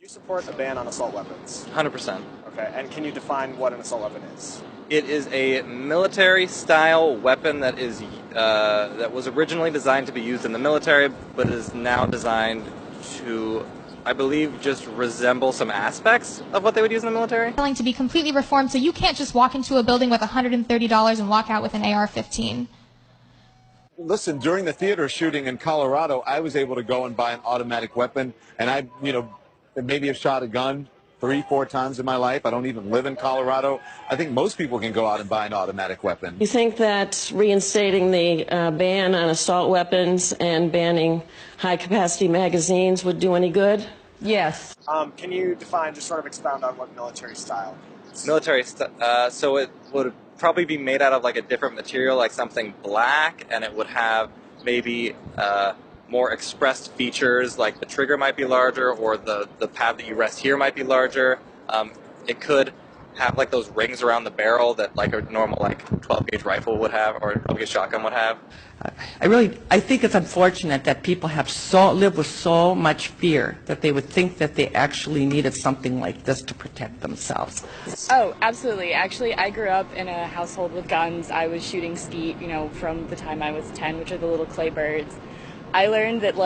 You support a ban on assault weapons? 100%. Okay, and can you define what an assault weapon is? It is a military-style weapon that was originally designed to be used in the military, but is now designed to, I believe, just resemble some aspects of what they would use in the military. To be completely reformed, so you can't just walk into a building with $130 and walk out with an AR-15. Listen, during the theater shooting in Colorado, I was able to go and buy an automatic weapon, and I, maybe have shot a gun 3-4 times in my life. I don't even live in Colorado. I think most people can go out and buy an automatic weapon. You think that reinstating the ban on assault weapons and banning high-capacity magazines would do any good? Yes. Can you define, just sort of expound on what military style is? So it would probably be made out of like a different material, like something black, and it would have maybe more expressed features, like the trigger might be larger, or the pad that you rest here might be larger. It could have like those rings around the barrel that like a normal like 12-gauge rifle would have, or a 12-gauge shotgun would have. I think it's unfortunate that people have live with so much fear that they would think that they actually needed something like this to protect themselves. Oh, absolutely. Actually, I grew up in a household with guns. I was shooting skeet, from the time I was 10, which are the little clay birds. I learned that,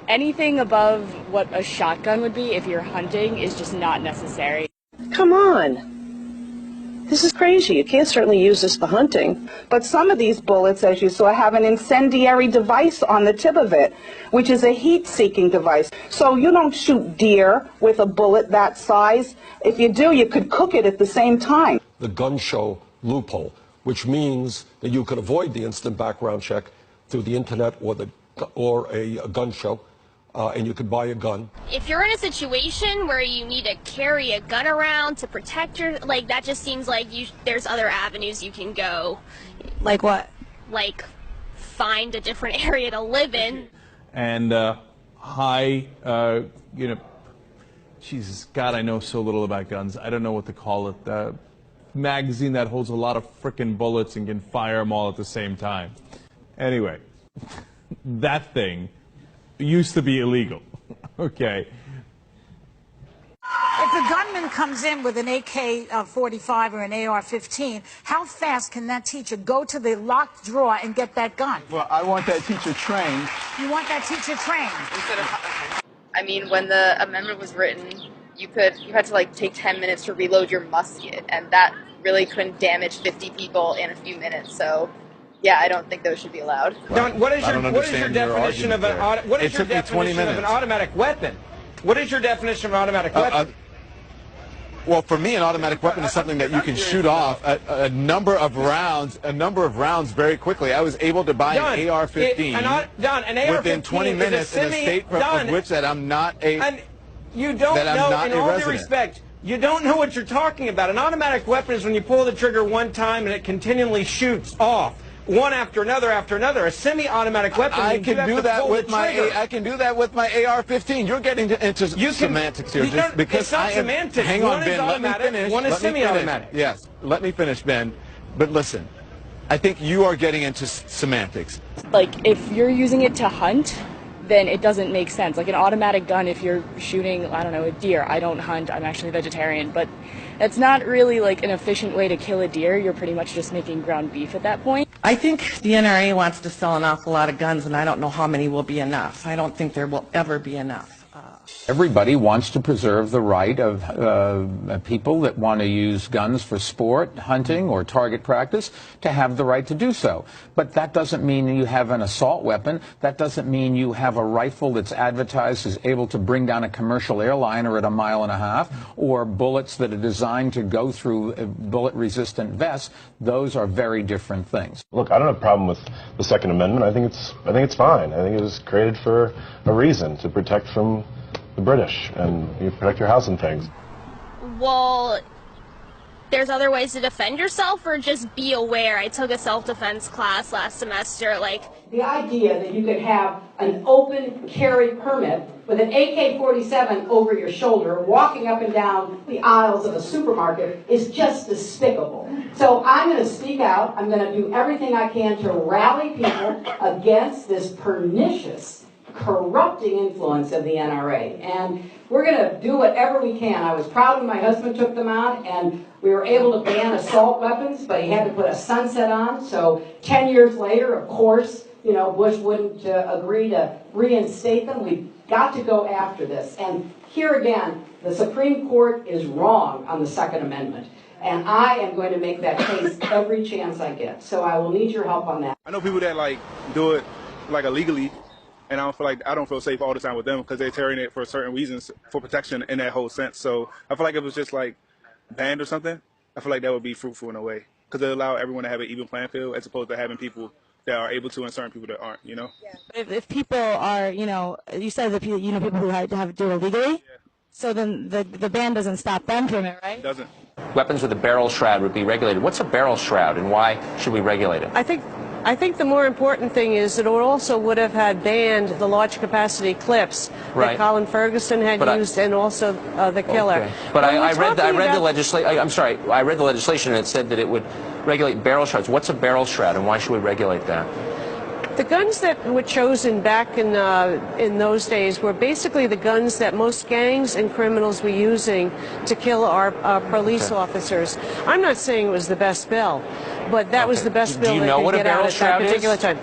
anything above what a shotgun would be if you're hunting is just not necessary. Come on. This is crazy. You can't certainly use this for hunting. But some of these bullets, as you saw, have an incendiary device on the tip of it, which is a heat-seeking device. So you don't shoot deer with a bullet that size. If you do, you could cook it at the same time. The gun show loophole, which means that you could avoid the instant background check through the internet or a gun show. And you could buy a gun. If you're in a situation where you need to carry a gun around to protect that just seems like there's other avenues you can go. Like what? Like find a different area to live in. And Jesus, God, I know so little about guns. I don't know what to call it. Magazine that holds a lot of frickin' bullets and can fire them all at the same time. Anyway, that thing used to be illegal. Okay. If a gunman comes in with an AK-45 or an AR-15, how fast can that teacher go to the locked drawer and get that gun? Well, I want that teacher trained. You want that teacher trained? I mean, when the amendment was written, you had to take 10 minutes to reload your musket, and that really couldn't damage 50 people in a few minutes. So yeah, I don't think those should be allowed. Don, what is your definition of an automatic weapon? What is your definition of an automatic weapon? Well, for me, an automatic weapon is something that you can shoot off a number of rounds very quickly. I was able to buy an AR-15 within 20 minutes in a state of which that I'm not a. You don't know, in all due respect, you don't know what you're talking about. An automatic weapon is when you pull the trigger one time and it continually shoots off. One after another after another. A semi-automatic weapon. I can do that with my AR-15. You're getting into semantics here, just because it's not semantics. Hang on, Ben. Let me finish. One is semi-automatic. Yes, let me finish, Ben. But listen, I think you are getting into semantics. If you're using it to hunt, then it doesn't make sense. Like an automatic gun, if you're shooting, I don't know, a deer. I don't hunt. I'm actually vegetarian, but it's not really an efficient way to kill a deer. You're pretty much just making ground beef at that point. I think the NRA wants to sell an awful lot of guns, and I don't know how many will be enough. I don't think there will ever be enough. Everybody wants to preserve the right of people that want to use guns for sport, hunting, or target practice to have the right to do so. But that doesn't mean you have an assault weapon. That doesn't mean you have a rifle that's advertised as able to bring down a commercial airliner at 1.5 miles, or bullets that are designed to go through bullet-resistant vests. Those are very different things. Look, I don't have a problem with the Second Amendment. I think it's fine. I think it was created for a reason, to protect from the British, and you protect your house and things. Well, there's other ways to defend yourself, or just be aware. I took a self-defense class last semester, The idea that you could have an open carry permit with an AK-47 over your shoulder, walking up and down the aisles of a supermarket, is just despicable. So I'm going to speak out. I'm going to do everything I can to rally people against this pernicious corrupting influence of the NRA. And we're going to do whatever we can. I was proud when my husband took them out, and we were able to ban assault weapons, but he had to put a sunset on. So 10 years later, of course, you know, Bush wouldn't agree to reinstate them. We've got to go after this. And here again, the Supreme Court is wrong on the Second Amendment. And I am going to make that case every chance I get. So I will need your help on that. I know people that like do it like illegally, and I don't feel safe all the time with them because they're tearing it for certain reasons, for protection in that whole sense. So I feel like if it was just like banned or something, I feel like that would be fruitful in a way because it allow everyone to have an even playing field as opposed to having people that are able to and certain people that aren't. You know. Yeah. But if people are, you know, you said that people who have to do it illegally. Yeah. So then the ban doesn't stop them from it, right? It doesn't. Weapons with a barrel shroud would be regulated. What's a barrel shroud, and why should we regulate it? I think the more important thing is that it also would have had banned the large capacity clips that Colin Ferguson had used, and also the killer. Okay. But I read the legislation. I'm sorry. I read the legislation, and it said that it would regulate barrel shrouds. What's a barrel shroud, and why should we regulate that? The guns that were chosen back in those days were basically the guns that most gangs and criminals were using to kill our police officers. I'm not saying it was the best bill, but that was the best bill they could get out at that particular time.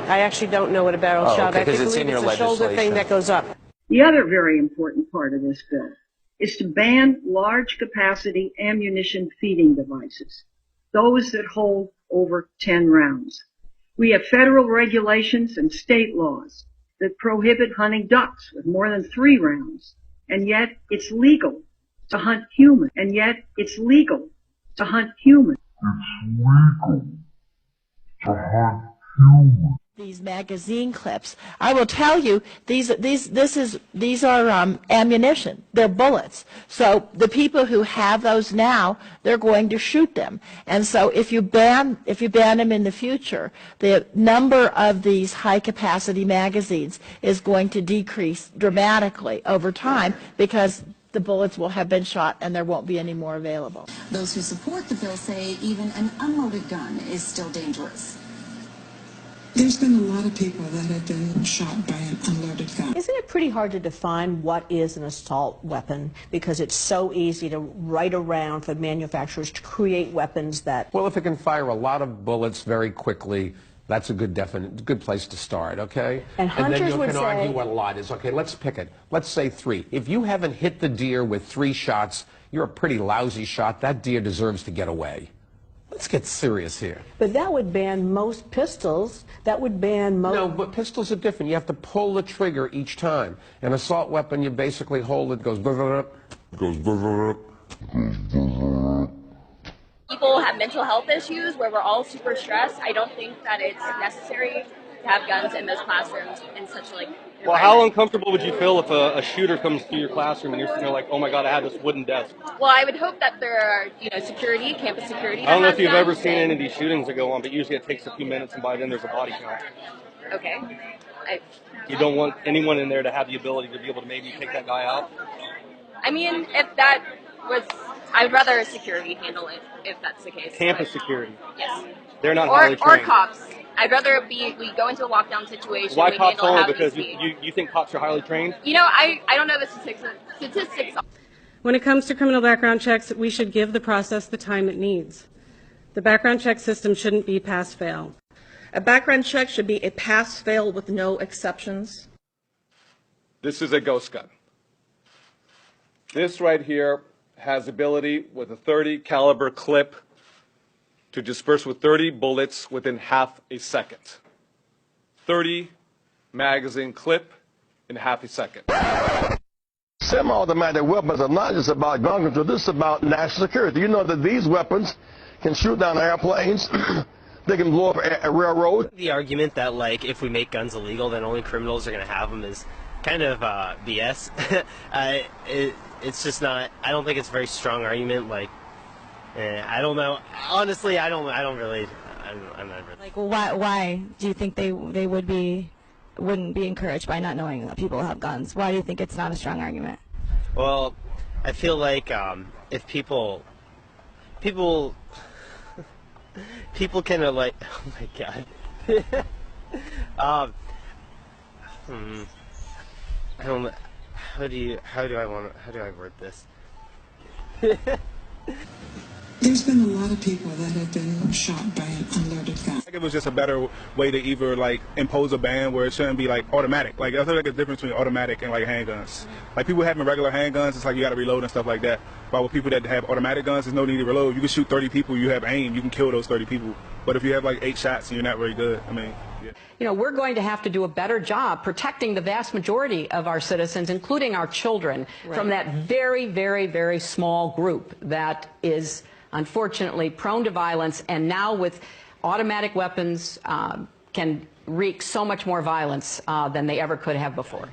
I actually don't know what a barrel shroud is. I believe it's a shoulder thing that goes up. The other very important part of this bill is to ban large capacity ammunition feeding devices, those that hold over 10 rounds. We have federal regulations and state laws that prohibit hunting ducks with more than 3 rounds, and yet it's legal to hunt humans. And yet it's legal to hunt humans. It's legal to hunt humans. These magazine clips, I will tell you, these are ammunition. They're bullets. So the people who have those now, they're going to shoot them. And so if you ban them in the future, the number of these high capacity magazines is going to decrease dramatically over time because the bullets will have been shot and there won't be any more available. Those who support the bill say even an unloaded gun is still dangerous. There's been a lot of people that have been shot by an unloaded gun. Isn't it pretty hard to define what is an assault weapon? Because it's so easy to write around for manufacturers to create weapons that... Well, if it can fire a lot of bullets very quickly, that's a good place to start, okay? And hunters then you would can argue what a lot is. Okay, let's pick it. Let's say 3. If you haven't hit the deer with 3 shots, you're a pretty lousy shot. That deer deserves to get away. Let's get serious here. But that would ban most pistols. That would ban most... No, but pistols are different. You have to pull the trigger each time. An assault weapon, you basically hold it, goes... People have mental health issues where we're all super stressed. I don't think that it's necessary to have guns in those classrooms in such like... Well, how uncomfortable would you feel if a shooter comes to your classroom and you're sitting there like, oh my God, I have this wooden desk? Well, I would hope that there are, security, campus security. I don't know if you've ever seen any of these shootings that go on, but usually it takes a few minutes and by then there's a body count. Okay. You don't want anyone in there to have the ability to be able to maybe take that guy out? I mean, if that was... I'd rather security handle it, if that's the case. Campus security? Yes. They're not highly trained. Or cops. I'd rather we go into a lockdown situation. Why cops only? Because you think cops are highly trained? I don't know the statistics. When it comes to criminal background checks, we should give the process the time it needs. The background check system shouldn't be pass-fail. A background check should be a pass-fail with no exceptions. This is a ghost gun. This right here has ability with a .30 caliber clip to disperse with 30 bullets within half a second. 30 magazine clip in half a second. Semi-automatic weapons are not just about gun control, this is about national security. You know that these weapons can shoot down airplanes, they can blow up a railroad. The argument that, like, if we make guns illegal, then only criminals are going to have them is kind of BS. It's just not, I don't think it's a very strong argument. Like, I don't know. Honestly, I'm not really. Like, why do you think they wouldn't be encouraged by not knowing that people have guns? Why do you think it's not a strong argument? Well, I feel like if people kind of like, oh my God. I don't. How do I word this? There's been a lot of people that have been shot by an unloaded gun. I think it was just a better way to either like impose a ban where it shouldn't be like automatic. Like I feel like a difference between automatic and like handguns. Like people having regular handguns, it's like you got to reload and stuff like that. But with people that have automatic guns, there's no need to reload. You can shoot 30 people, you have aim, you can kill those 30 people. But if you have like 8 shots and you're not very good, I mean. Yeah. You know, we're going to have to do a better job protecting the vast majority of our citizens, including our children, from that very, very, very small group that is unfortunately prone to violence, and now with automatic weapons can wreak so much more violence than they ever could have before.